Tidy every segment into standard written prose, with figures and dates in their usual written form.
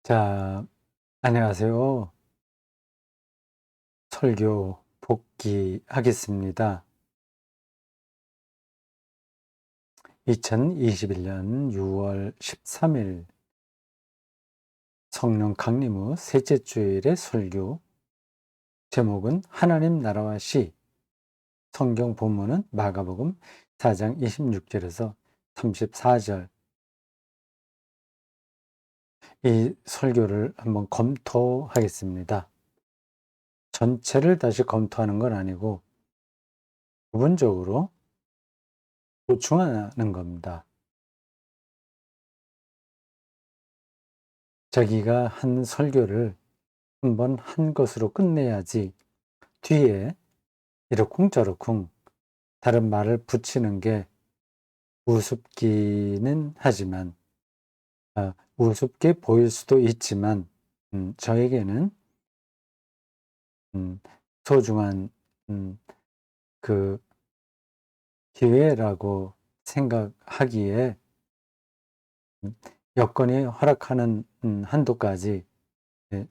자, 안녕하세요. 설교 복귀하겠습니다. 2021년 6월 13일 성령 강림 후 셋째 주일의 설교, 제목은 하나님 나라와 시, 성경 본문은 마가복음 4장 26절에서 34절. 이 설교를 한번 검토하겠습니다. 전체를 다시 검토하는 건 아니고 부분적으로 보충하는 겁니다. 자기가 한 설교를 한번 한 것으로 끝내야지 뒤에 이러쿵저러쿵 다른 말을 붙이는 게 우습기는 하지만, 우습게 보일 수도 있지만, 저에게는 음, 소중한 음, 그 기회라고 생각하기에 음, 여건이 허락하는 한도까지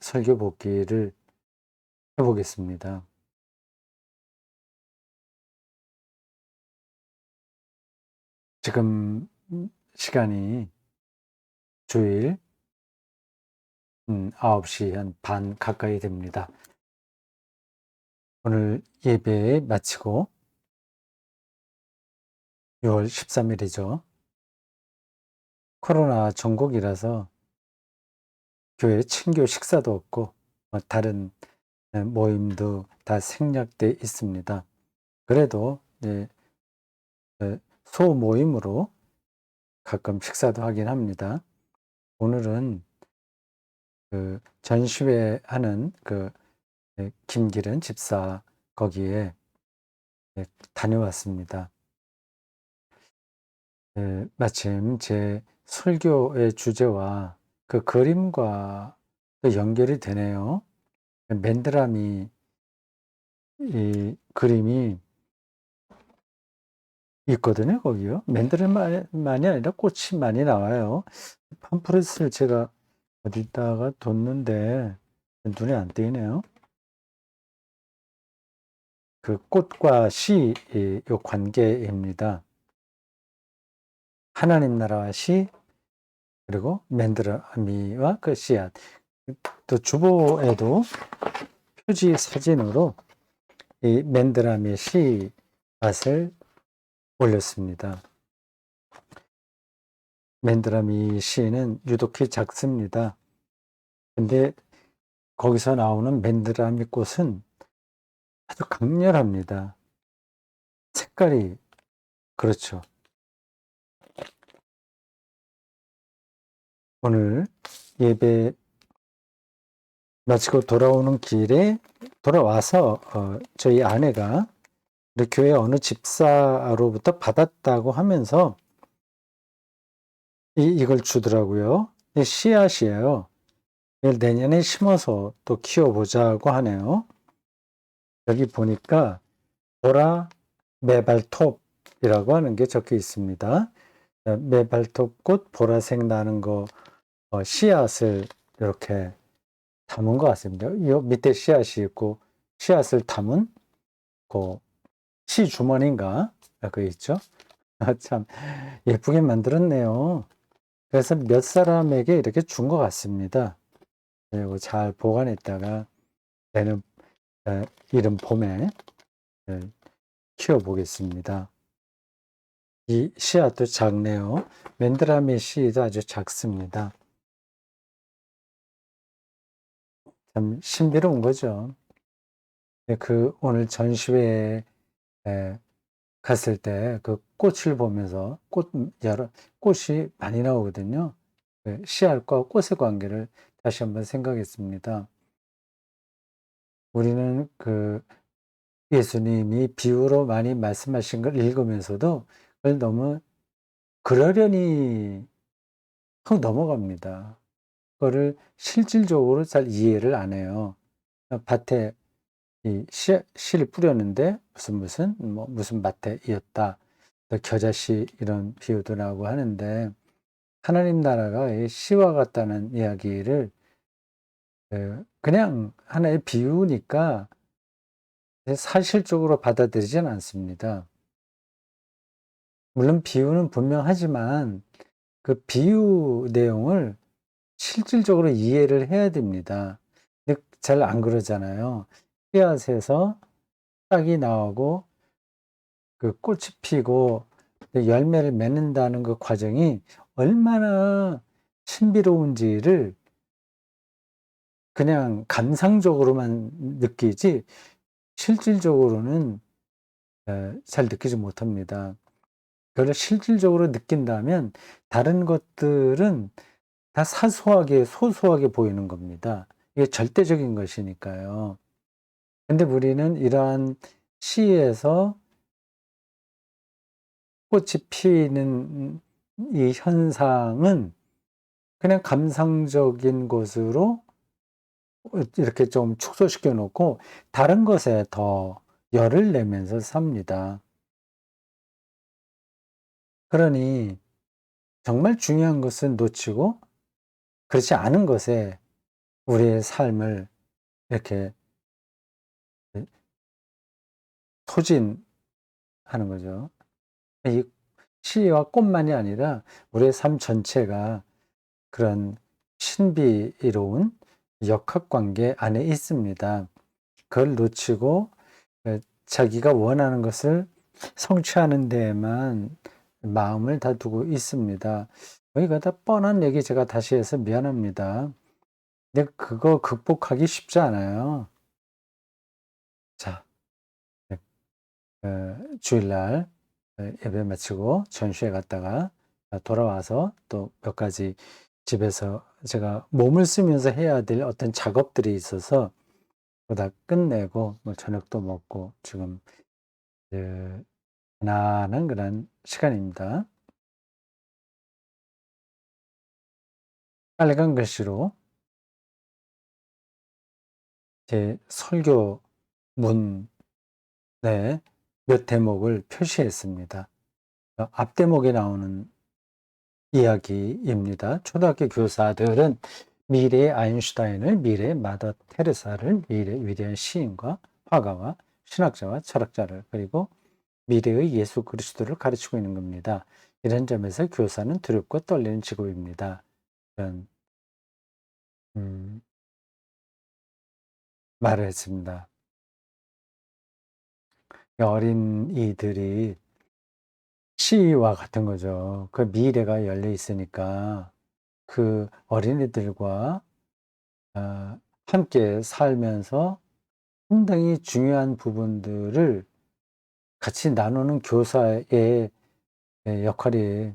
설교 복귀를 해보겠습니다. 지금 시간이 주일 9시 한 반 가까이 됩니다. 오늘 예배 마치고 6월 13일이죠. 코로나 전국이라서 교회 친교 식사도 없고 다른 모임도 다 생략돼 있습니다. 그래도 소모임으로 가끔 식사도 하긴 합니다. 오늘은 그 전시회 하는 김기른 집사 거기에 다녀왔습니다. 마침 제 설교의 주제와 그 그림과 또 연결이 되네요. 맨드라미 이 그림이 있거든요, 거기요. 맨드라미만이 아니라 꽃이 많이 나와요. 팜프렛을 제가 어디다가 뒀는데 눈에 안 띄네요. 그 꽃과 시, 요 관계입니다. 하나님 나라와 시, 그리고 맨드라미와 그 씨앗. 또 주보에도 표지 사진으로 이 맨드라미 씨앗을 올렸습니다. 맨드라미 씨는 유독히 작습니다. 근데 거기서 나오는 맨드라미 꽃은 아주 강렬합니다. 색깔이 그렇죠. 오늘 예배 마치고 돌아오는 길에 돌아와서 저희 아내가 우리 교회 어느 집사로부터 받았다고 하면서 이걸 주더라고요. 이 씨앗이에요. 이걸 내년에 심어서 또 키워보자고 하네요. 여기 보니까 보라 매발톱이라고 하는 게 적혀 있습니다. 매발톱꽃 보라색 나는 거 씨앗을 이렇게 담은 것 같습니다. 이 밑에 씨앗이 있고 씨앗을 담은 그 씨 주머니인가 그 있죠. 참 예쁘게 만들었네요. 그래서 몇 사람에게 이렇게 준 것 같습니다. 그리고 잘 보관했다가 내년 이른 봄에 키워보겠습니다. 이 씨앗도 작네요. 맨드라미 씨도 아주 작습니다. 참 신비로운 거죠. 오늘 전시회에 갔을 때 그 꽃을 보면서 꽃이 많이 나오거든요. 씨앗과 꽃의 관계를 다시 한번 생각했습니다. 우리는 예수님이 비유로 많이 말씀하신 걸 읽으면서도 그걸 너무 그러려니 하고 넘어갑니다. 그거를 실질적으로 잘 이해를 안 해요. 밭에 씨를 뿌렸는데 무슨 밭에 이었다. 또 겨자씨 이런 비유도 나오고 하는데 하나님 나라가 씨와 같다는 이야기를 그냥 하나의 비유니까 사실적으로 받아들이진 않습니다. 물론 비유는 분명하지만 그 비유 내용을 실질적으로 이해를 해야 됩니다. 근데 잘 안 그러잖아요. 씨앗에서 싹이 나오고 그 꽃이 피고 열매를 맺는다는 그 과정이 얼마나 신비로운지를 그냥 감상적으로만 느끼지 실질적으로는 잘 느끼지 못합니다. 그걸 실질적으로 느낀다면 다른 것들은 다 사소하게 소소하게 보이는 겁니다. 이게 절대적인 것이니까요. 근데 우리는 이러한 시에서 꽃이 피는 이 현상은 그냥 감상적인 것으로 이렇게 좀 축소시켜 놓고 다른 것에 더 열을 내면서 삽니다. 그러니 정말 중요한 것은 놓치고 그렇지 않은 것에 우리의 삶을 이렇게 소진하는 거죠. 이 시와 꽃만이 아니라 우리의 삶 전체가 그런 신비로운 역학관계 안에 있습니다. 그걸 놓치고 자기가 원하는 것을 성취하는 데에만 마음을 다 두고 있습니다. 이거 다 뻔한 얘기 제가 다시 해서 미안합니다. 근데 그거 극복하기 쉽지 않아요. 자, 네, 주일날 예배 마치고 전시회 갔다가 돌아와서 또 몇 가지 집에서 제가 몸을 쓰면서 해야 될 어떤 작업들이 있어서 다 끝내고 뭐 저녁도 먹고 지금 편안한 그런 시간입니다. 빨간 글씨로 제 설교문에 몇 대목을 표시했습니다. 앞 대목에 나오는 이야기입니다. 초등학교 교사들은 미래의 아인슈타인을, 미래의 마더 테레사를, 미래의 위대한 시인과 화가와 신학자와 철학자를, 그리고 미래의 예수 그리스도를 가르치고 있는 겁니다. 이런 점에서 교사는 두렵고 떨리는 직업입니다. 이런 말을 했습니다. 어린이들이 시와 같은 거죠. 그 미래가 열려 있으니까 그 어린이들과 함께 살면서 상당히 중요한 부분들을 같이 나누는 교사의 역할이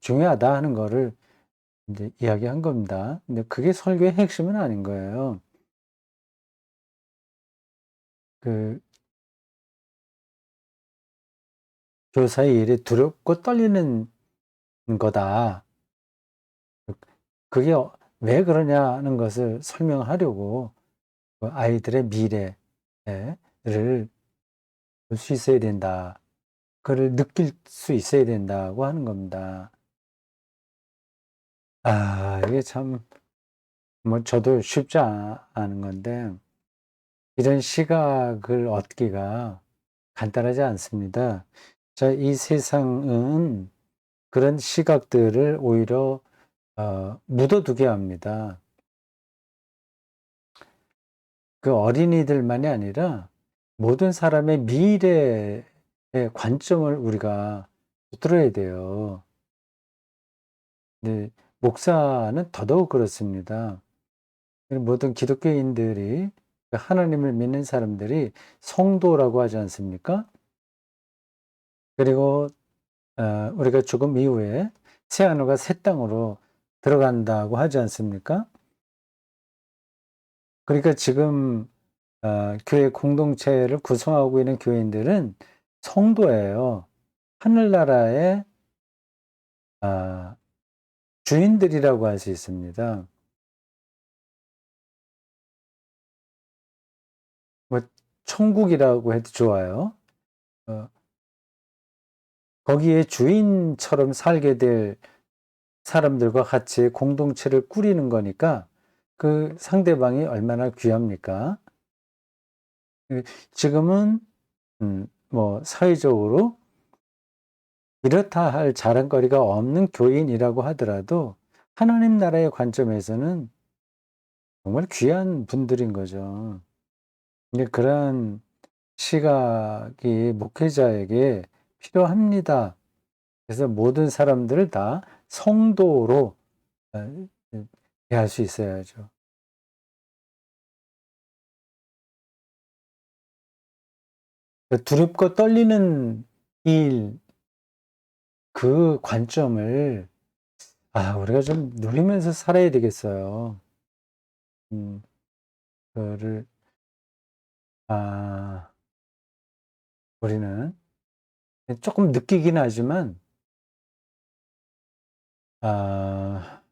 중요하다 하는 거를 이제 이야기한 겁니다. 근데 그게 설교의 핵심은 아닌 거예요. 그 교사의 일이 두렵고 떨리는 거다. 그게 왜 그러냐는 것을 설명하려고 그 아이들의 미래를 볼 수 있어야 된다. 그를 느낄 수 있어야 된다고 하는 겁니다. 이게 참, 뭐, 저도 쉽지 않은 건데, 이런 시각을 얻기가 간단하지 않습니다. 자, 이 세상은 그런 시각들을 오히려 묻어두게 합니다. 그 어린이들만이 아니라 모든 사람의 미래의 관점을 우리가 들어야 돼요. 네, 목사는 더더욱 그렇습니다. 모든 기독교인들이 하나님을 믿는 사람들이 성도라고 하지 않습니까? 그리고 우리가 죽음 이후에 새하늘과 새 땅으로 들어간다고 하지 않습니까? 그러니까 지금 교회 공동체를 구성하고 있는 교인들은 성도예요. 하늘나라의 아, 주인들이라고 할 수 있습니다. 뭐 천국이라고 해도 좋아요. 어, 거기에 주인처럼 살게 될 사람들과 같이 공동체를 꾸리는 거니까 그 상대방이 얼마나 귀합니까? 지금은 뭐 사회적으로 이렇다 할 자랑거리가 없는 교인이라고 하더라도 하나님 나라의 관점에서는 정말 귀한 분들인 거죠. 근데 그런 시각이 목회자에게 필요합니다. 그래서 모든 사람들을 다 성도로 어, 대할 수 있어야죠. 그 두렵고 떨리는 일, 그 관점을 우리가 좀 누리면서 살아야 되겠어요. 음, 그거를 아, 우리는 조금 느끼긴 하지만 아,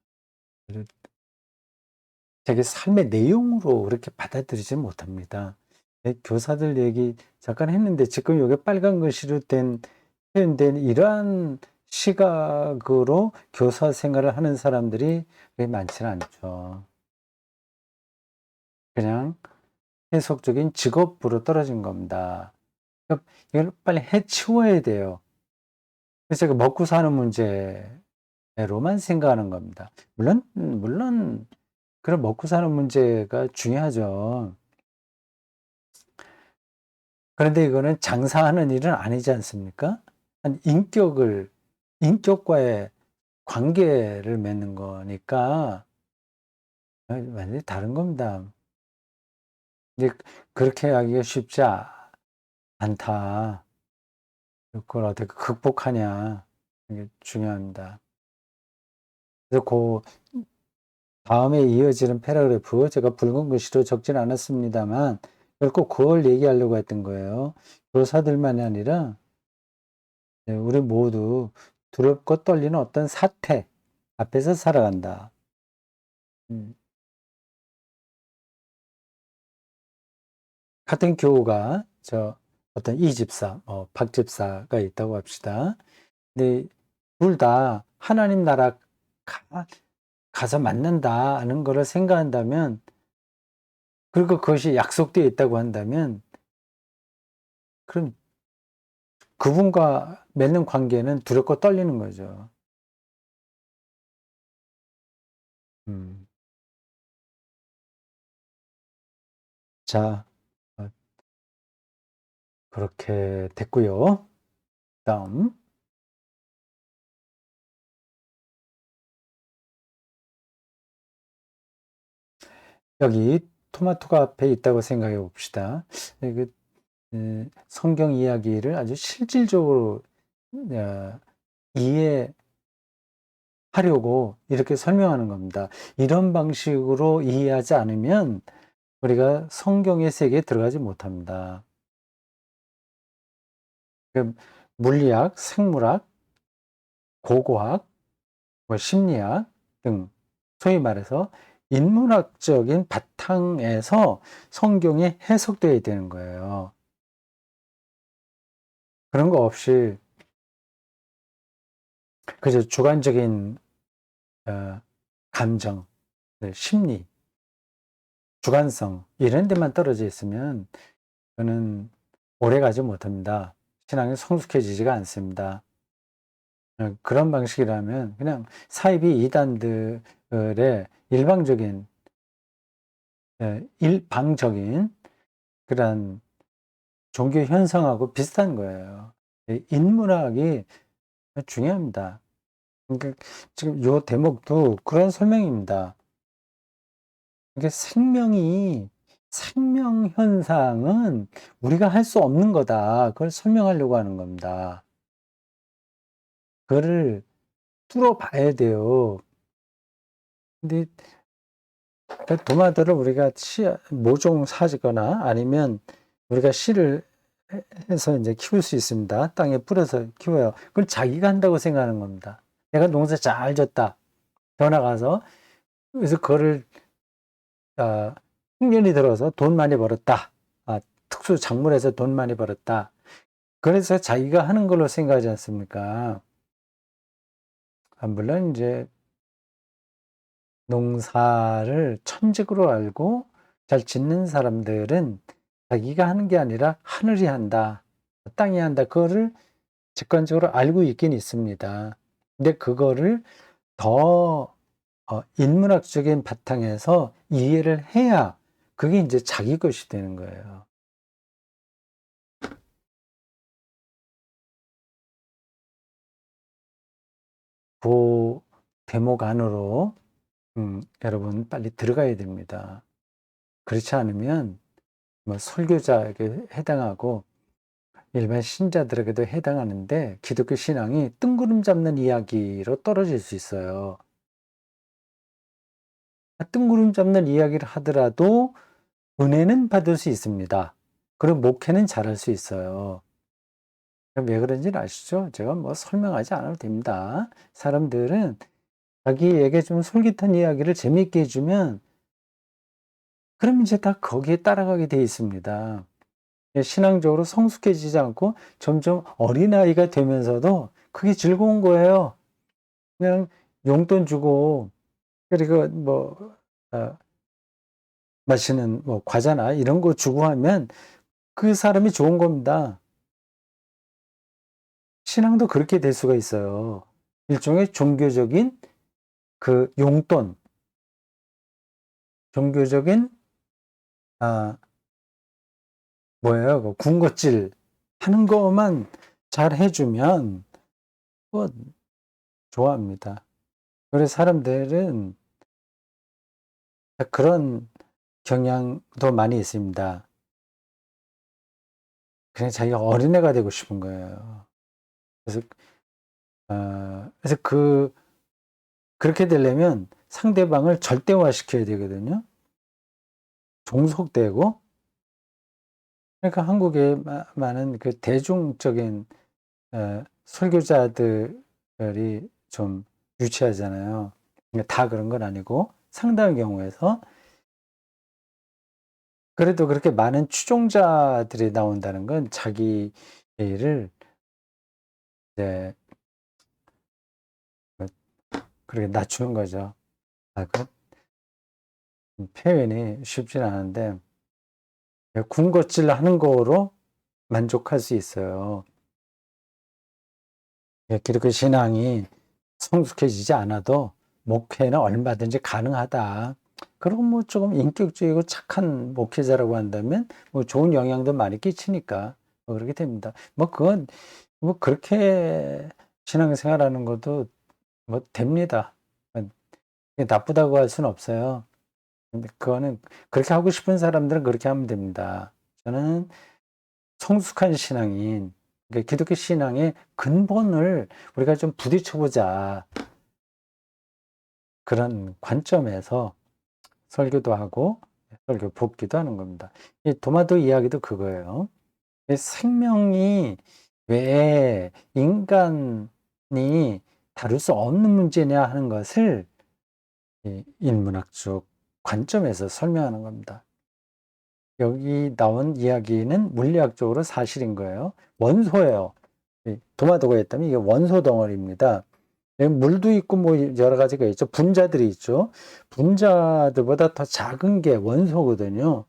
되게 삶의 내용으로 그렇게 받아들이지 못합니다. 교사들 얘기 잠깐 했는데 지금 여기 빨간 글씨로 표현된 이러한 시각으로 교사 생활을 하는 사람들이 그렇게 많지는 않죠. 그냥 해석적인 직업으로 떨어진 겁니다. 그러니까 이걸 빨리 해치워야 돼요. 그래서 그 먹고 사는 문제로만 생각하는 겁니다. 물론 그런 먹고 사는 문제가 중요하죠. 그런데 이거는 장사하는 일은 아니지 않습니까? 한 인격과의 관계를 맺는 거니까 완전히 다른 겁니다. 이제 그렇게 하기가 쉽지 않다. 그걸 어떻게 극복하냐. 이게 중요합니다. 그래서 그 다음에 이어지는 패러그래프, 제가 붉은 글씨로 적진 않았습니다만, 결국 그걸 얘기하려고 했던 거예요. 교사들만이 아니라, 우리 모두 두렵고 떨리는 어떤 사태 앞에서 살아간다. 음, 같은 교우가, 어떤 이 집사, 박 집사가 있다고 합시다. 근데 둘 다 하나님 나라 가서 만난다는 것을 생각한다면, 그리고 그것이 약속되어 있다고 한다면, 그럼 그분과 맺는 관계는 두렵고 떨리는 거죠. 음. 자, 어, 그렇게 됐고요. 다음, 여기 토마토가 앞에 있다고 생각해 봅시다. 그, 성경 이야기를 아주 실질적으로 어, 이해하려고 이렇게 설명하는 겁니다. 이런 방식으로 이해하지 않으면 우리가 성경의 세계에 들어가지 못합니다. 그 물리학, 생물학, 고고학, 뭐 심리학 등 소위 말해서 인문학적인 바탕에서 성경이 해석되어야 되는 거예요. 그런 거 없이 그저 주관적인 감정, 심리, 주관성 이런 데만 떨어져 있으면 저는 오래 가지 못합니다. 신앙이 성숙해지지가 않습니다. 그런 방식이라면 그냥 사이비 이단들의 일방적인 그런 종교 현상하고 비슷한 거예요. 인문학이 중요합니다. 그러니까 지금 요 대목도 그런 설명입니다. 이게 생명 현상은 우리가 할 수 없는 거다. 그걸 설명하려고 하는 겁니다. 그거를 뚫어봐야 돼요. 근데 그 도마들을 우리가 모종 사거나 아니면 우리가 씨를 해서 이제 키울 수 있습니다. 땅에 뿌려서 키워요. 그걸 자기가 한다고 생각하는 겁니다. 내가 농사 잘 졌다. 전화 가서 그래서 그거를 흉년이 들어서 돈 많이 벌었다. 특수 작물에서 돈 많이 벌었다. 그래서 자기가 하는 걸로 생각하지 않습니까? 물론 이제 농사를 천직으로 알고 잘 짓는 사람들은 자기가 하는 게 아니라 하늘이 한다, 땅이 한다, 그거를 직관적으로 알고 있긴 있습니다. 근데 그거를 더 인문학적인 바탕에서 이해를 해야 그게 이제 자기 것이 되는 거예요. 그 대목 안으로 여러분 빨리 들어가야 됩니다. 그렇지 않으면 뭐 설교자에게 해당하고 일반 신자들에게도 해당하는데 기독교 신앙이 뜬구름 잡는 이야기로 떨어질 수 있어요. 뜬구름 잡는 이야기를 하더라도 은혜는 받을 수 있습니다. 그리고 목회는 잘할 수 있어요. 왜 그런지는 아시죠? 제가 뭐 설명하지 않아도 됩니다. 사람들은 자기에게 좀 솔깃한 이야기를 재미있게 해주면 그럼 이제 다 거기에 따라가게 돼 있습니다. 신앙적으로 성숙해지지 않고 점점 어린아이가 되면서도 그게 즐거운 거예요. 그냥 용돈 주고 그리고 뭐 맛있는 뭐 과자나 이런 거 주고 하면 그 사람이 좋은 겁니다. 신앙도 그렇게 될 수가 있어요. 일종의 종교적인 그 용돈, 종교적인 아 뭐예요? 그 군것질 하는 거만 잘 해주면 뭐 좋아합니다. 그래서 사람들은 그런 경향도 많이 있습니다. 그냥 자기가 어린애가 되고 싶은 거예요. 그래서 그래서 그렇게 되려면 상대방을 절대화시켜야 되거든요. 종속되고. 그러니까 한국에 많은 그 대중적인 설교자들이 좀 유치하잖아요. 그러니까 다 그런 건 아니고 상당한 경우에서 그래도 그렇게 많은 추종자들이 나온다는 건 자기 를 이제 그렇게 낮추는 거죠. 그 표현이 쉽진 않은데 군것질 하는 거로 만족할 수 있어요. 기독교 신앙이 성숙해지지 않아도 목회는 얼마든지 가능하다. 그리고 뭐 조금 인격적이고 착한 목회자라고 한다면 뭐 좋은 영향도 많이 끼치니까 뭐 그렇게 됩니다. 뭐 그건 뭐 그렇게 신앙생활하는 것도 뭐 됩니다. 나쁘다고 할 수는 없어요. 근데 그거는 그렇게 하고 싶은 사람들은 그렇게 하면 됩니다. 저는 성숙한 신앙인, 그러니까 기독교 신앙의 근본을 우리가 좀 부딪혀보자. 그런 관점에서 설교도 하고 설교 복기도 하는 겁니다. 이 도마도 이야기도 그거예요. 생명이 왜 인간이 다룰 수 없는 문제냐 하는 것을 인문학적 관점에서 설명하는 겁니다. 여기 나온 이야기는 물리학적으로 사실인 거예요. 원소예요. 도마도가 있다면 이게 원소 덩어리입니다. 물도 있고 뭐 여러 가지가 있죠. 분자들이 있죠. 분자들보다 더 작은 게 원소거든요.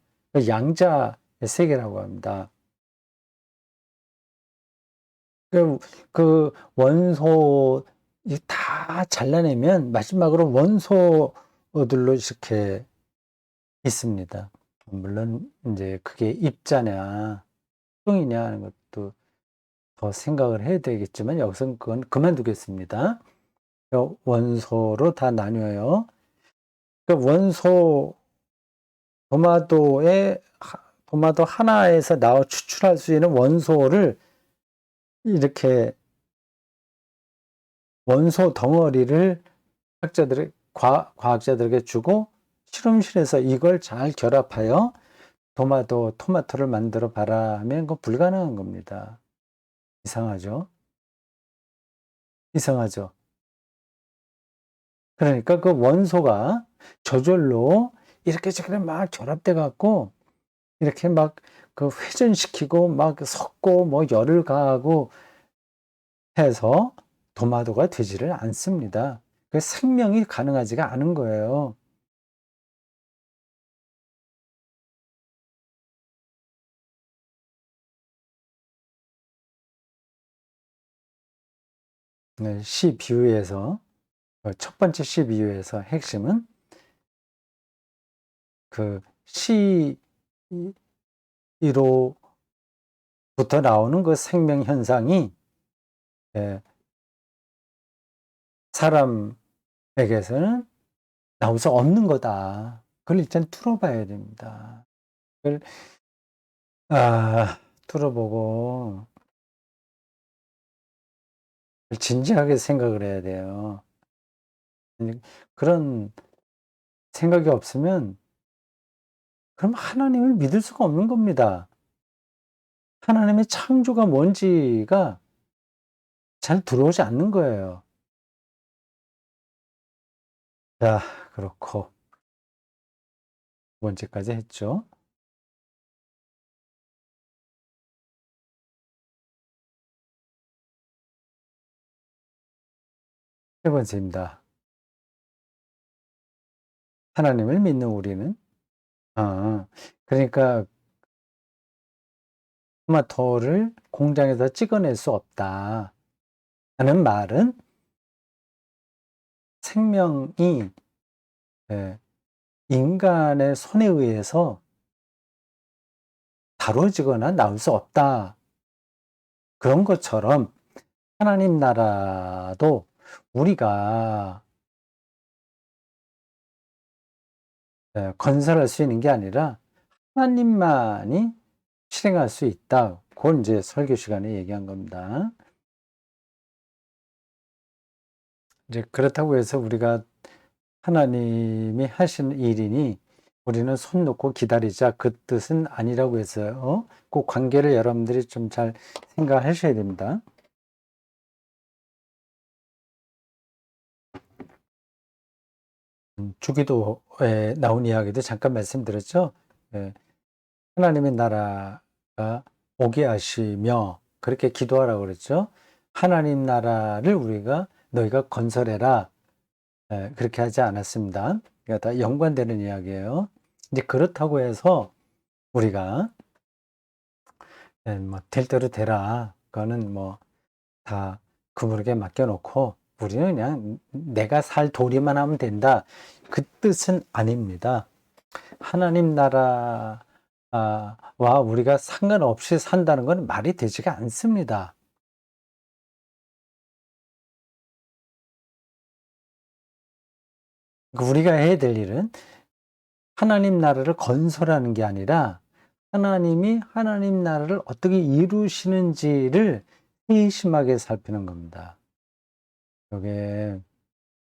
양자의 세계라고 합니다. 그 원소 다 잘라내면 마지막으로 원소들로 이렇게 있습니다. 물론 이제 그게 입자냐 수동이냐 하는 것도 더 생각을 해야 되겠지만 여기서는 그건 그만두겠습니다. 원소로 다 나뉘어요. 그 원소 도마도 하나에서 나와 추출할 수 있는 원소를 이렇게 원소 덩어리를 과학자들에게 주고 실험실에서 이걸 잘 결합하여 토마토를 만들어 봐라 하면 그거 불가능한 겁니다. 이상하죠? 이상하죠? 그러니까 그 원소가 저절로 이렇게 저렇게 막 결합돼 갖고 이렇게 막 그 회전시키고 막 섞고 뭐 열을 가하고 해서 도마도가 되지를 않습니다. 그 생명이 가능하지가 않은 거예요. 네, 시 비유에서 첫 번째 시 비유에서 핵심은 그 시로부터 나오는 그 생명 현상이 예, 사람에게서는 나올 수 없는 거다. 그걸 일단 뚫어봐야 됩니다. 그걸 뚫어보고 진지하게 생각을 해야 돼요. 그런 생각이 없으면 그럼 하나님을 믿을 수가 없는 겁니다. 하나님의 창조가 뭔지가 잘 들어오지 않는 거예요. 자, 그렇고 두 번째까지 했죠. 세 번째입니다. 하나님을 믿는 우리는 그러니까 토마토를 공장에서 찍어낼 수 없다 하는 말은 생명이 예, 인간의 손에 의해서 다뤄지거나 나올 수 없다. 그런 것처럼 하나님 나라도 우리가 건설할 수 있는 게 아니라 하나님만이 실행할 수 있다. 그걸 이제 설교 시간에 얘기한 겁니다. 이제 그렇다고 해서 우리가 하나님이 하시는 일이니 우리는 손 놓고 기다리자 그 뜻은 아니라고 해서요. 그 관계를 여러분들이 좀 잘 생각하셔야 됩니다. 주기도에 나온 이야기도 잠깐 말씀드렸죠. 예, 하나님의 나라가 오게 하시며 그렇게 기도하라고 그랬죠. 하나님 나라를 우리가 너희가 건설해라. 그렇게 하지 않았습니다. 그러니까 다 연관되는 이야기예요. 이제 그렇다고 해서 우리가 뭐될 대로 되라. 그거는 뭐 다 그분에게 맡겨놓고 우리는 그냥 내가 살 도리만 하면 된다. 그 뜻은 아닙니다. 하나님 나라와 우리가 상관없이 산다는 건 말이 되지가 않습니다. 우리가 해야 될 일은 하나님 나라를 건설하는 게 아니라 하나님이 하나님 나라를 어떻게 이루시는지를 세심하게 살피는 겁니다. 이게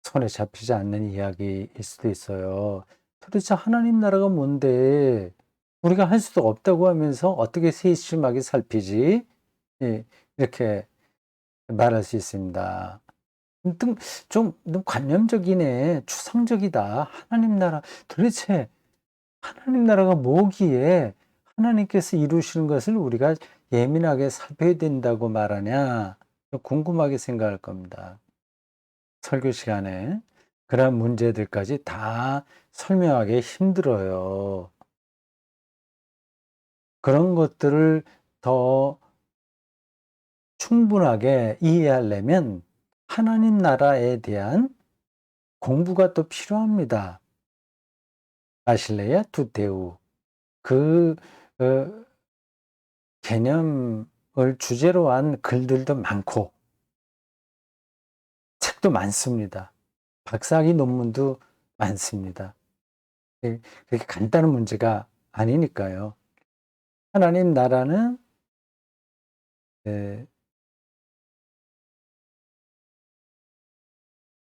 손에 잡히지 않는 이야기일 수도 있어요. 도대체 하나님 나라가 뭔데 우리가 할 수도 없다고 하면서 어떻게 세심하게 살피지? 예, 이렇게 말할 수 있습니다. 좀 관념적이네. 추상적이다. 하나님 나라. 도대체 하나님 나라가 뭐기에 하나님께서 이루시는 것을 우리가 예민하게 살펴야 된다고 말하냐? 궁금하게 생각할 겁니다. 설교 시간에 그런 문제들까지 다 설명하기 힘들어요. 그런 것들을 더 충분하게 이해하려면 하나님 나라에 대한 공부가 또 필요합니다. 아실레야 두테우. 그 어, 개념을 주제로 한 글들도 많고 책도 많습니다. 박사학위 논문도 많습니다. 그렇게 간단한 문제가 아니니까요. 하나님 나라는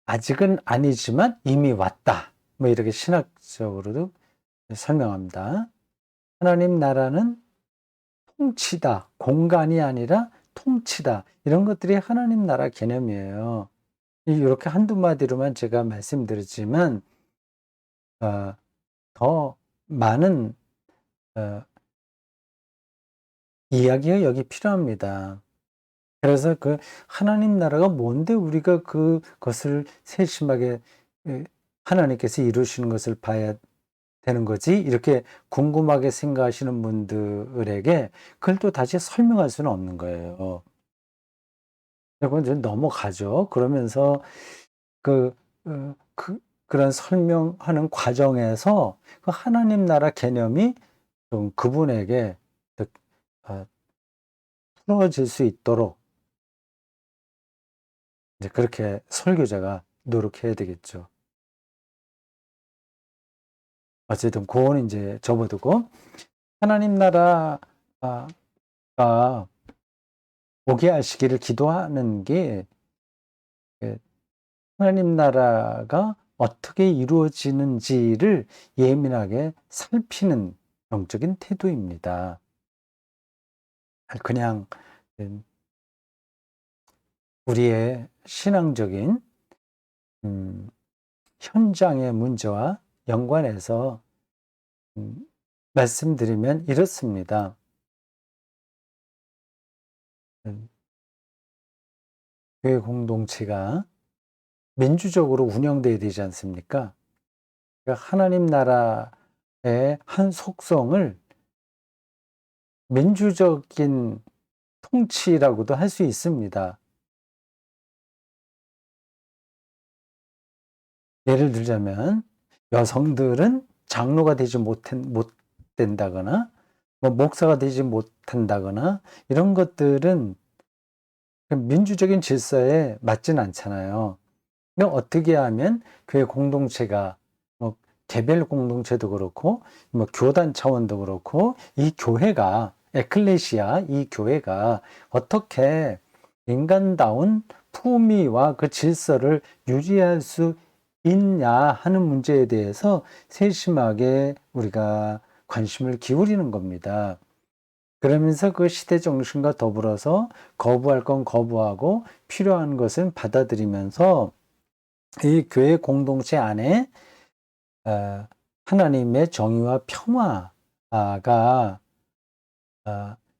아직은 아니지만 이미 왔다. 뭐 이렇게 신학적으로도 설명합니다. 하나님 나라는 통치다. 공간이 아니라 통치다. 이런 것들이 하나님 나라 개념이에요. 이렇게 한두 마디로만 제가 말씀드렸지만 더 많은 어, 이야기가 여기 필요합니다. 그래서 그 하나님 나라가 뭔데 우리가 그것을 세심하게 하나님께서 이루시는 것을 봐야 되는 거지? 이렇게 궁금하게 생각하시는 분들에게 그걸 또 다시 설명할 수는 없는 거예요. 그건 좀 넘어가죠. 그러면서 그, 그런 설명하는 과정에서 그 하나님 나라 개념이 좀 그분에게 더, 어, 풀어질 수 있도록 이제 그렇게 설교자가 노력해야 되겠죠. 어쨌든 그거는 이제 접어두고 하나님 나라가 오게 하시기를 기도하는 게 하나님 나라가 어떻게 이루어지는지를 예민하게 살피는 영적인 태도입니다. 그냥 우리의 신앙적인 현장의 문제와 연관해서 말씀드리면 이렇습니다. 교회 공동체가 민주적으로 운영돼야 되지 않습니까? 그러니까 하나님 나라의 한 속성을 민주적인 통치라고도 할 수 있습니다. 예를 들자면 여성들은 장로가 되지 못 된다거나 뭐 목사가 되지 못한다거나 이런 것들은 민주적인 질서에 맞진 않잖아요. 그럼 어떻게 하면 교회 공동체가 뭐 개별 공동체도 그렇고 뭐 교단 차원도 그렇고 이 교회가 에클레시아 이 교회가 어떻게 인간다운 품위와 그 질서를 유지할 수 있냐 하는 문제에 대해서 세심하게 우리가 관심을 기울이는 겁니다. 그러면서 그 시대 정신과 더불어서 거부할 건 거부하고 필요한 것은 받아들이면서 이 교회 공동체 안에 하나님의 정의와 평화가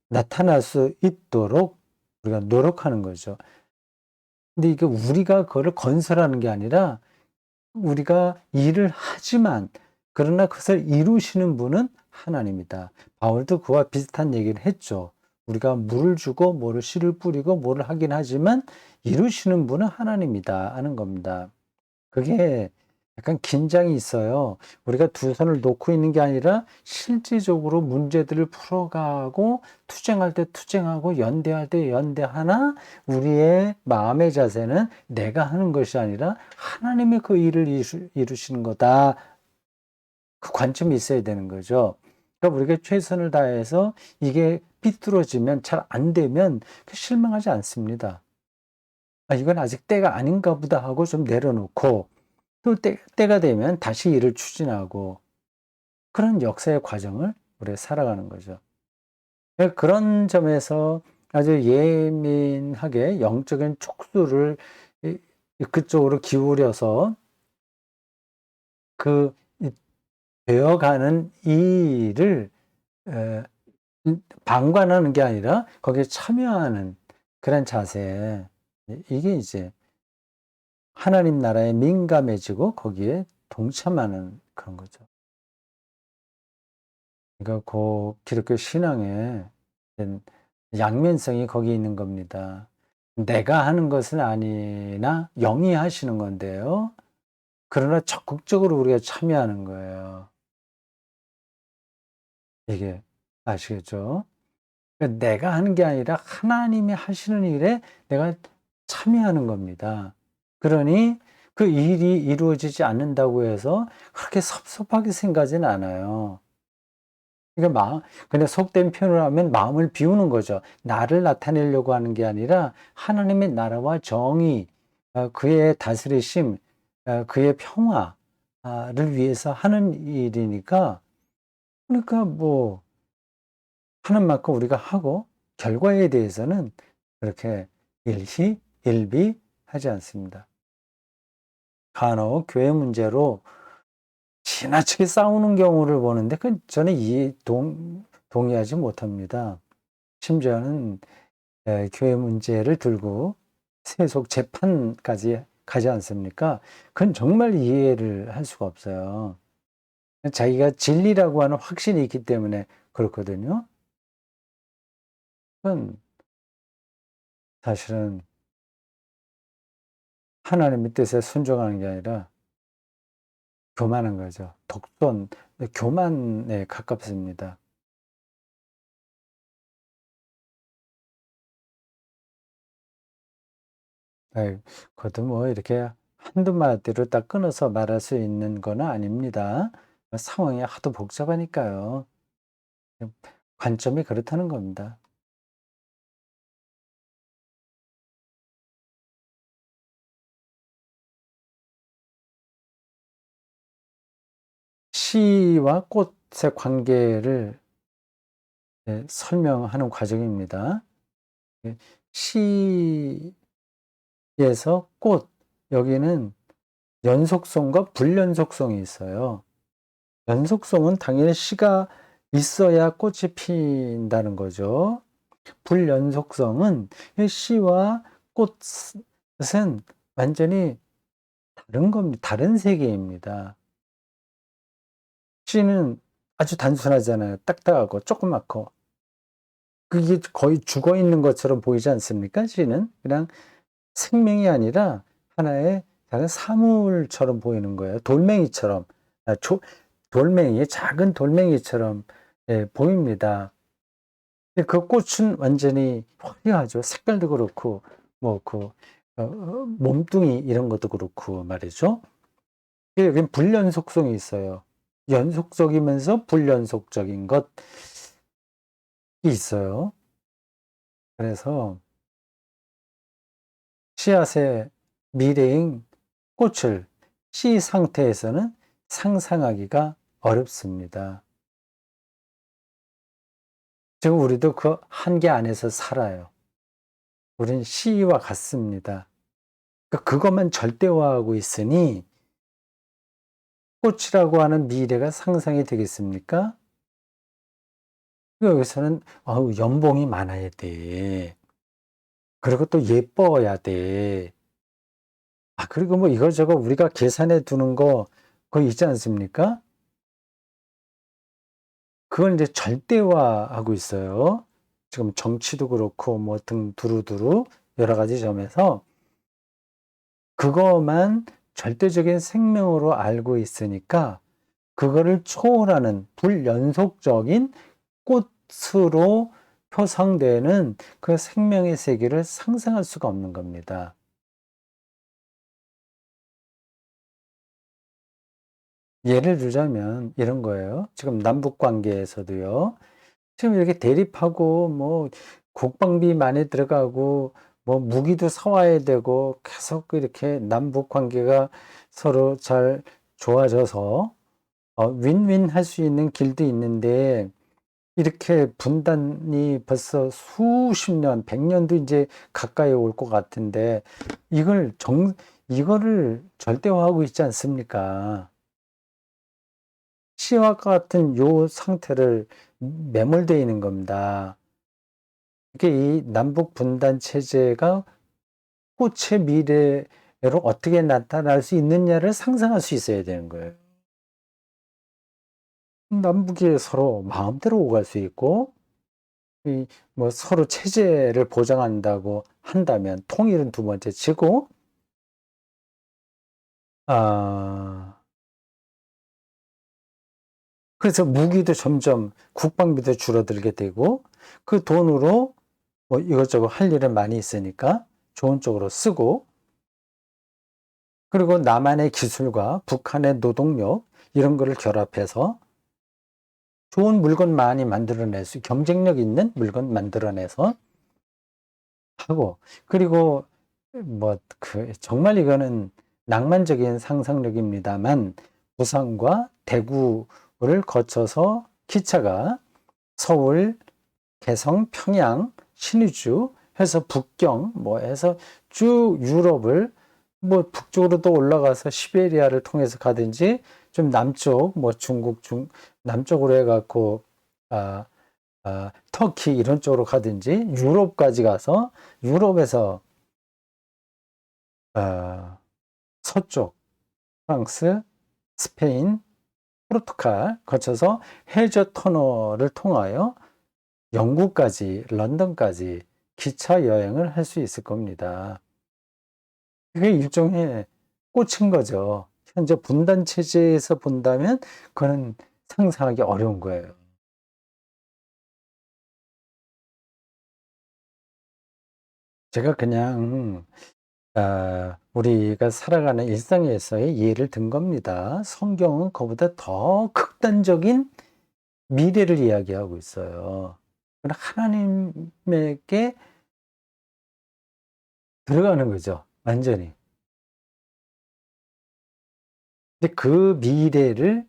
나타날 수 있도록 우리가 노력하는 거죠. 근데 이게 우리가 그거를 건설하는 게 아니라 우리가 일을 하지만 그러나 그것을 이루시는 분은 하나님이다. 바울도 그와 비슷한 얘기를 했죠. 우리가 물을 주고 뭐를 씨를 뿌리고 뭐를 하긴 하지만 이루시는 분은 하나님이다 하는 겁니다. 그게 약간 긴장이 있어요. 우리가 두 손을 놓고 있는 게 아니라 실질적으로 문제들을 풀어가고 투쟁할 때 투쟁하고 연대할 때 연대하나 우리의 마음의 자세는 내가 하는 것이 아니라 하나님의 그 일을 이루시는 거다. 그 관점이 있어야 되는 거죠. 그러니까 우리가 최선을 다해서 이게 삐뚤어지면 잘 안 되면 실망하지 않습니다. 아, 이건 아직 때가 아닌가 보다 하고 좀 내려놓고 또 때가 되면 다시 일을 추진하고 그런 역사의 과정을 우리가 살아가는 거죠. 그런 점에서 아주 예민하게 영적인 촉수를 그쪽으로 기울여서 그 되어가는 일을 방관하는 게 아니라 거기에 참여하는 그런 자세. 이게 이제 하나님 나라에 민감해지고 거기에 동참하는 그런 거죠. 그러니까 그 기독교 신앙의 양면성이 거기 있는 겁니다. 내가 하는 것은 아니나 영이 하시는 건데요. 그러나 적극적으로 우리가 참여하는 거예요. 이게 아시겠죠? 그러니까 내가 하는 게 아니라 하나님이 하시는 일에 내가 참여하는 겁니다. 그러니 그 일이 이루어지지 않는다고 해서 그렇게 섭섭하게 생각하지는 않아요. 그러니까 그냥 속된 표현을 하면 마음을 비우는 거죠. 나를 나타내려고 하는 게 아니라 하나님의 나라와 정의, 그의 다스리심, 그의 평화를 위해서 하는 일이니까 그러니까 뭐 하는 만큼 우리가 하고 결과에 대해서는 그렇게 일비하지 않습니다. 간혹 교회 문제로 지나치게 싸우는 경우를 보는데 저는 동의하지 못합니다. 심지어는 교회 문제를 들고 세속 재판까지 가지 않습니까? 그건 정말 이해를 할 수가 없어요. 자기가 진리라고 하는 확신이 있기 때문에 그렇거든요. 그건 사실은 하나님의 뜻에 순종하는 게 아니라 교만한 거죠. 독선, 교만에 가깝습니다. 그것도 뭐 이렇게 한두 마디로 딱 끊어서 말할 수 있는 건 아닙니다. 상황이 하도 복잡하니까요. 관점이 그렇다는 겁니다. 시와 꽃의 관계를 설명하는 과정입니다. 예, 시에서 꽃, 여기는 연속성과 불연속성이 있어요. 연속성은 당연히 시가 있어야 꽃이 핀다는 거죠. 불연속성은 이 시와 꽃은 완전히 다른 겁니다. 다른 세계입니다. 시는 아주 단순하잖아요. 딱딱하고 조그맣고. 그게 거의 죽어 있는 것처럼 보이지 않습니까? 시는 그냥 생명이 아니라 하나의 작은 사물처럼 보이는 거예요. 돌멩이처럼. 돌멩이, 작은 돌멩이처럼 보입니다. 그 꽃은 완전히 화려하죠. 색깔도 그렇고, 뭐, 몸뚱이 이런 것도 그렇고 말이죠. 여기 불연속성이 있어요. 연속적이면서 불연속적인 것이 있어요. 그래서 씨앗의 미래인 꽃을 씨 상태에서는 상상하기가 어렵습니다. 지금 우리도 그 한계 안에서 살아요. 우리는 씨와 같습니다. 그것만 절대화하고 있으니 꽃이라고 하는 미래가 상상이 되겠습니까? 여기서는 연봉이 많아야 돼. 그리고 또 예뻐야 돼. 그리고 뭐 이거저거 우리가 계산해 두는 거 그거 있지 않습니까? 그걸 이제 절대화하고 있어요. 지금 정치도 그렇고 뭐 등 두루두루 여러 가지 점에서 그것만 절대적인 생명으로 알고 있으니까 그거를 초월하는 불연속적인 꽃으로 표상되는 그 생명의 세계를 상상할 수가 없는 겁니다. 예를 들자면 이런 거예요. 지금 남북 관계에서도요. 지금 이렇게 대립하고 뭐 국방비 많이 들어가고 뭐 무기도 사와야 되고 계속 이렇게 남북 관계가 서로 잘 좋아져서 윈윈 할 수 있는 길도 있는데 이렇게 분단이 벌써 수십 년, 100년도 이제 가까이 올 것 같은데 이거를 절대화하고 있지 않습니까? 시와 같은 요 상태를 매몰되어 있는 겁니다. 이게 이 남북 분단 체제가 꽃의 미래로 어떻게 나타날 수 있느냐를 상상할 수 있어야 되는 거예요. 남북이 서로 마음대로 오갈 수 있고, 뭐 서로 체제를 보장한다고 한다면 통일은 두 번째 치고, 아, 그래서 무기도 점점 국방비도 줄어들게 되고, 그 돈으로 뭐 이것저것 할 일은 많이 있으니까 좋은 쪽으로 쓰고, 그리고 남한의 기술과 북한의 노동력, 이런 거를 결합해서 좋은 물건 많이 만들어낼 수, 경쟁력 있는 물건 만들어내서 하고, 그리고 정말 이거는 낭만적인 상상력입니다만, 부산과 대구를 거쳐서 기차가 서울, 개성, 평양, 신의주 해서 북경 뭐 해서 쭉 유럽을 뭐 북쪽으로도 올라가서 시베리아를 통해서 가든지 좀 남쪽 뭐 중국 남쪽으로 해갖고 터키 이런 쪽으로 가든지 유럽까지 가서 유럽에서 서쪽 프랑스, 스페인, 포르투갈 거쳐서 해저 터널을 통하여 영국까지, 런던까지 기차 여행을 할 수 있을 겁니다. 그게 일종의 꽂힌 거죠. 현재 분단 체제에서 본다면 그거는 상상하기 어려운 거예요. 제가 그냥 우리가 살아가는 일상에서의 예를 든 겁니다. 성경은 그보다 더 극단적인 미래를 이야기하고 있어요. 하나님에게 들어가는 거죠. 완전히. 근데 그 미래를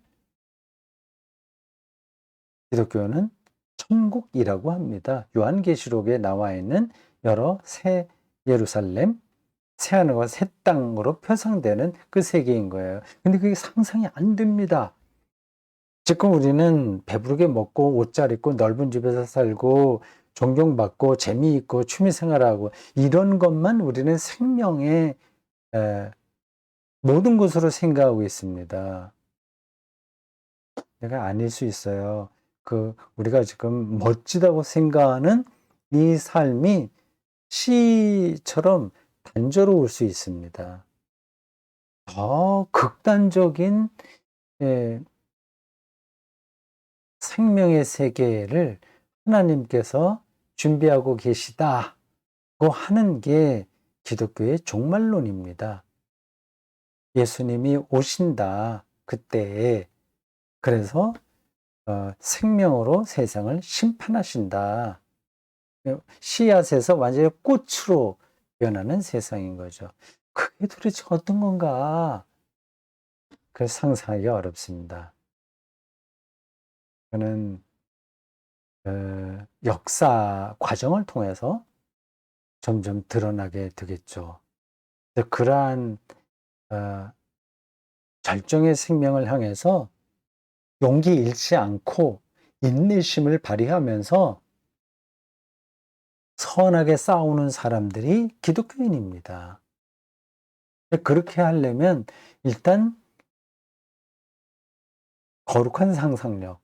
기독교는 천국이라고 합니다. 요한계시록에 나와 있는 여러 새 예루살렘, 새 하늘과 새 땅으로 표상되는 그 세계인 거예요. 근데 그게 상상이 안 됩니다. 지금 우리는 배부르게 먹고 옷 잘 입고 넓은 집에서 살고 존경받고 재미있고 취미생활하고 이런 것만 우리는 생명의 모든 것으로 생각하고 있습니다. 내가 아닐 수 있어요. 우리가 지금 멋지다고 생각하는 이 삶이 시처럼 단조로울 수 있습니다. 더 극단적인 예, 생명의 세계를 하나님께서 준비하고 계시다고 하는 게 기독교의 종말론입니다. 예수님이 오신다. 그때에 그래서 생명으로 세상을 심판하신다. 씨앗에서 완전히 꽃으로 변하는 세상인 거죠. 그게 도대체 어떤 건가? 그 상상하기 어렵습니다. 그는 역사 과정을 통해서 점점 드러나게 되겠죠. 그러한 절정의 생명을 향해서 용기 잃지 않고 인내심을 발휘하면서 선하게 싸우는 사람들이 기독교인입니다. 그렇게 하려면 일단 거룩한 상상력,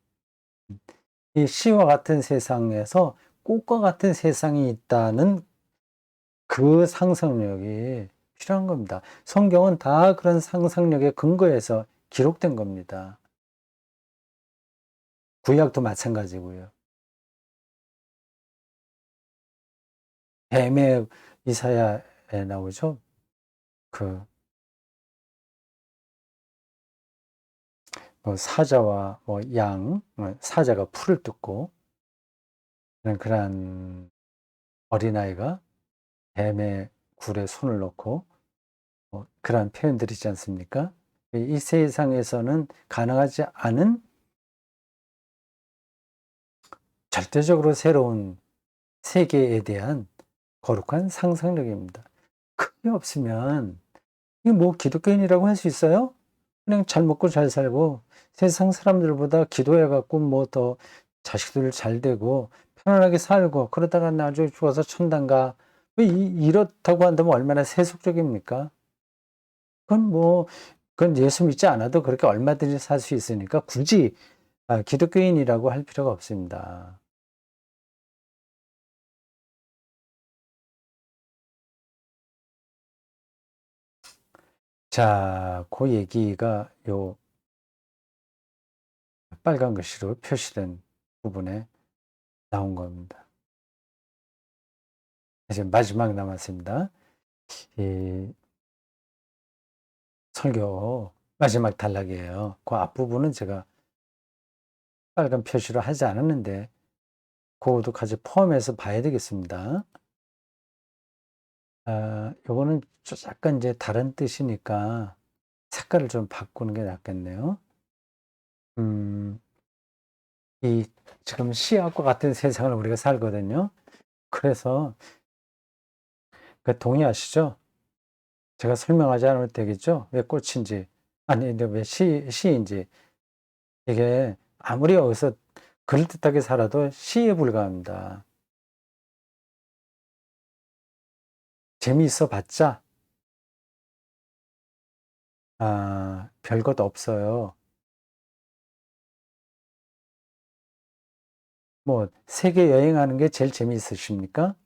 이 시와 같은 세상에서 꽃과 같은 세상이 있다는 그 상상력이 필요한 겁니다. 성경은 다 그런 상상력에 근거해서 기록된 겁니다. 구약도 마찬가지고요. 뱀의 이사야에 나오죠. 사자와 양, 사자가 풀을 뜯고 그런 어린아이가 뱀의 굴에 손을 넣고 그러한 표현들이 있지 않습니까? 이 세상에서는 가능하지 않은 절대적으로 새로운 세계에 대한 거룩한 상상력입니다. 그게 없으면 이게 뭐 기독교인이라고 할 수 있어요? 그냥 잘 먹고 잘 살고 세상 사람들보다 기도해 갖고 뭐 더 자식들 잘 되고 편안하게 살고 그러다가 나중에 죽어서 천당 가. 이렇다고 한다면 얼마나 세속적입니까? 그건 예수 믿지 않아도 그렇게 얼마든지 살 수 있으니까 굳이 기독교인이라고 할 필요가 없습니다. 자, 그 얘기가 요 빨간 글씨로 표시된 부분에 나온 겁니다. 이제 마지막 남았습니다. 이 설교 마지막 단락이에요. 그 앞부분은 제가 빨간 표시로 하지 않았는데 그것도 같이 포함해서 봐야 되겠습니다. 요거는 약간 이제 다른 뜻이니까 색깔을 좀 바꾸는 게 낫겠네요. 음, 지금 씨앗과 같은 세상을 우리가 살거든요. 그래서 동의하시죠? 제가 설명하지 않아도 되겠죠? 왜 꽃인지, 아니, 근데 왜 시인지. 이게 아무리 여기서 그럴듯하게 살아도 시에 불과합니다. 재미있어 봤자 별것 없어요. 뭐 세계 여행하는 게 제일 재미있으십니까?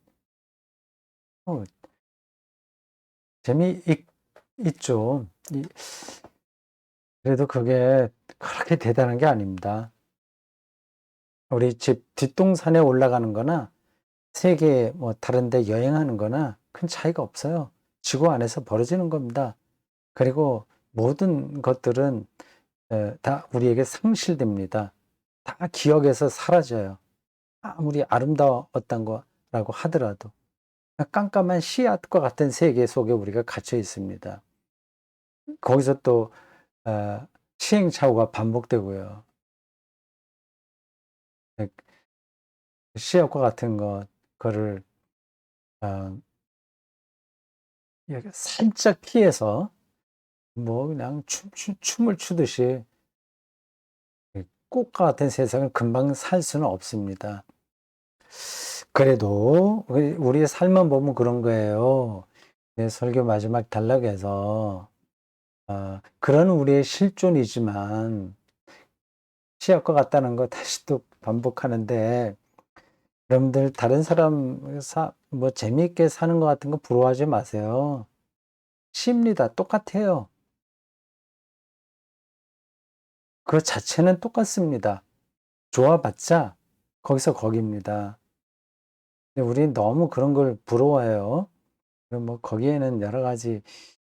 어, 재미있죠. 그래도 그게 그렇게 대단한 게 아닙니다. 우리 집 뒷동산에 올라가는 거나 세계 뭐 다른 데 여행하는 거나 큰 차이가 없어요. 지구 안에서 벌어지는 겁니다. 그리고 모든 것들은 다 우리에게 상실됩니다. 다 기억에서 사라져요. 아무리 아름다웠던 거라고 하더라도 깜깜한 씨앗과 같은 세계 속에 우리가 갇혀 있습니다. 거기서 또 시행착오가 반복되고요. 씨앗과 같은 거를 어, 살짝 피해서 뭐 그냥 춤을 추듯이 꽃과 같은 세상을 금방 살 수는 없습니다. 그래도 우리의 삶만 보면 그런 거예요. 내 설교 마지막 단락에서 그런 우리의 실존이지만 시약과 같다는 거 다시 또 반복하는데 여러분들 다른 사람 뭐 재미있게 사는 것 같은 거 부러워하지 마세요. 시입니다. 똑같아요. 그 자체는 똑같습니다. 좋아봤자 거기서 거기입니다. 근데 우리는 너무 그런 걸 부러워해요. 뭐 거기에는 여러 가지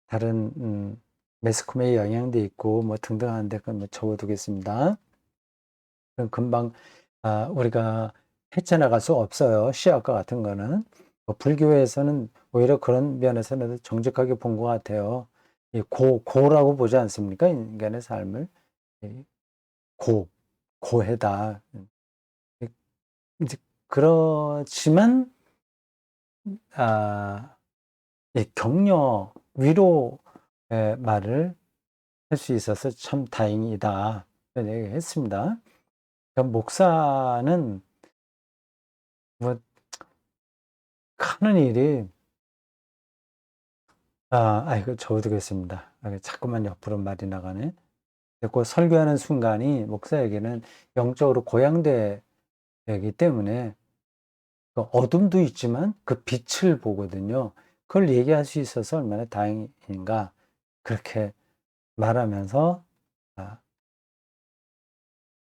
다른 매스컴의 영향도 있고 뭐 등등 하는데 그건 뭐 적어두겠습니다. 그럼 금방 우리가 헤쳐나갈 수 없어요. 시약과 같은 거는. 뭐 불교에서는 오히려 그런 면에서는 정직하게 본 것 같아요. 이 고라고 보지 않습니까? 인간의 삶을. 이 고, 고해다. 이제 그렇지만 이 격려, 위로의 말을 할 수 있어서 참 다행이다. 이런 얘기 했습니다. 그럼 목사는 뭐 하는 일이 이거 적어두겠습니다. 자꾸만 옆으로 말이 나가네. 그 설교하는 순간이 목사에게는 영적으로 고양되기 때문에 그 어둠도 있지만 그 빛을 보거든요. 그걸 얘기할 수 있어서 얼마나 다행인가 그렇게 말하면서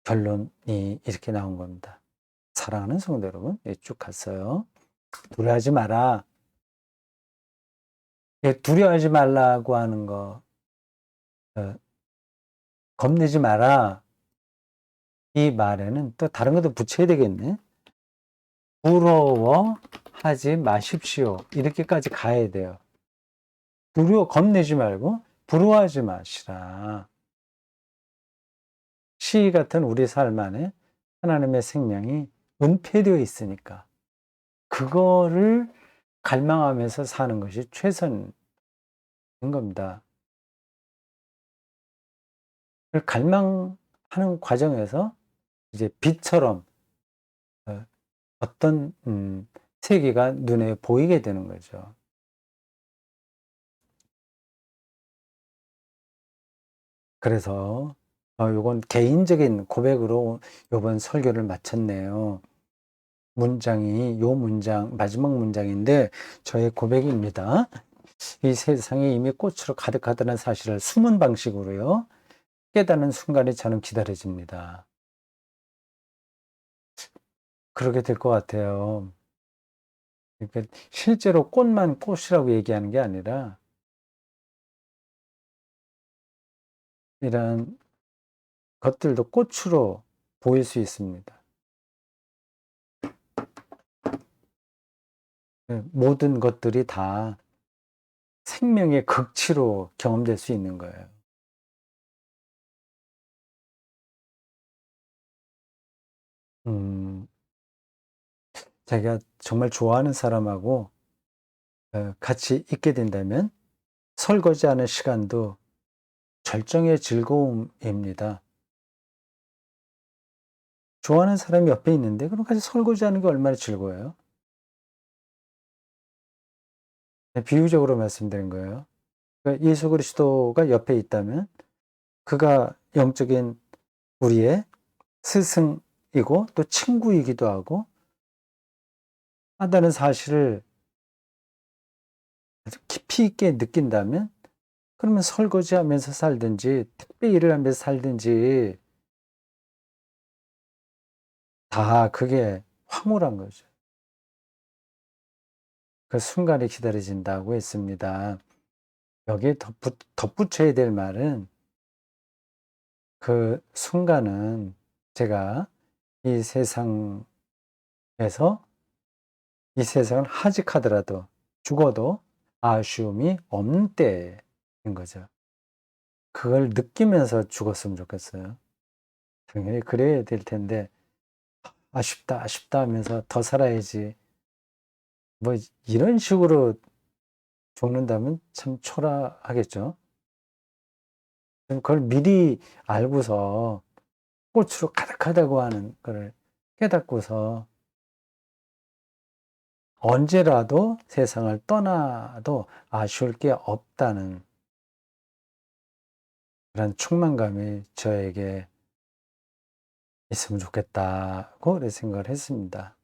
결론이 이렇게 나온 겁니다. 사랑하는 성도 여러분, 쭉 갔어요. 두려워하지 마라. 두려워하지 말라고 하는 거, 어, 겁내지 마라. 이 말에는 또 다른 것도 붙여야 되겠네. 부러워하지 마십시오. 이렇게까지 가야 돼요. 겁내지 말고 부러워하지 마시라. 시 같은 우리 삶 안에 하나님의 생명이 은폐되어 있으니까 그거를 갈망하면서 사는 것이 최선인 겁니다. 갈망하는 과정에서 이제 빛처럼 어떤 세계가 눈에 보이게 되는 거죠. 그래서 요건 개인적인 고백으로 요번 설교를 마쳤네요. 요 문장 마지막 문장인데 저의 고백입니다. 이 세상에 이미 꽃으로 가득하다는 사실을 숨은 방식으로요. 깨닫는 순간이 저는 기다려집니다. 그렇게 될 것 같아요. 그러니까 실제로 꽃만 꽃이라고 얘기하는 게 아니라 이런 것들도 꽃으로 보일 수 있습니다. 모든 것들이 다 생명의 극치로 경험될 수 있는 거예요. 음, 자기가 정말 좋아하는 사람하고 같이 있게 된다면 설거지하는 시간도 절정의 즐거움입니다. 좋아하는 사람이 옆에 있는데 그럼 같이 설거지하는 게 얼마나 즐거워요. 네, 비유적으로 말씀드린 거예요. 그러니까 예수 그리스도가 옆에 있다면 그가 영적인 우리의 스승이고 또 친구이기도 하고 한다는 사실을 아주 깊이 있게 느낀다면 그러면 설거지하면서 살든지 택배 일을 하면서 살든지 다 그게 황홀한 거죠. 그 순간이 기다려진다고 했습니다. 여기에 덧붙여야 될 말은 그 순간은 제가 이 세상에서 이 세상을 하직하더라도 죽어도 아쉬움이 없는 때인 거죠. 그걸 느끼면서 죽었으면 좋겠어요. 당연히 그래야 될 텐데 아쉽다, 아쉽다 하면서 더 살아야지. 뭐 이런 식으로 죽는다면 참 초라하겠죠. 그걸 미리 알고서 꽃으로 가득하다고 하는 걸 깨닫고서 언제라도 세상을 떠나도 아쉬울 게 없다는 그런 충만감이 저에게 있으면 좋겠다고 그렇게 생각을 했습니다.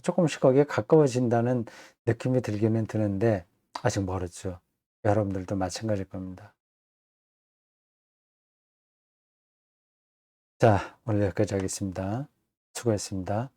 조금씩 거기에 가까워진다는 느낌이 들기는 드는데 아직 멀었죠. 여러분들도 마찬가지일 겁니다. 자, 오늘 여기까지 하겠습니다. 수고했습니다.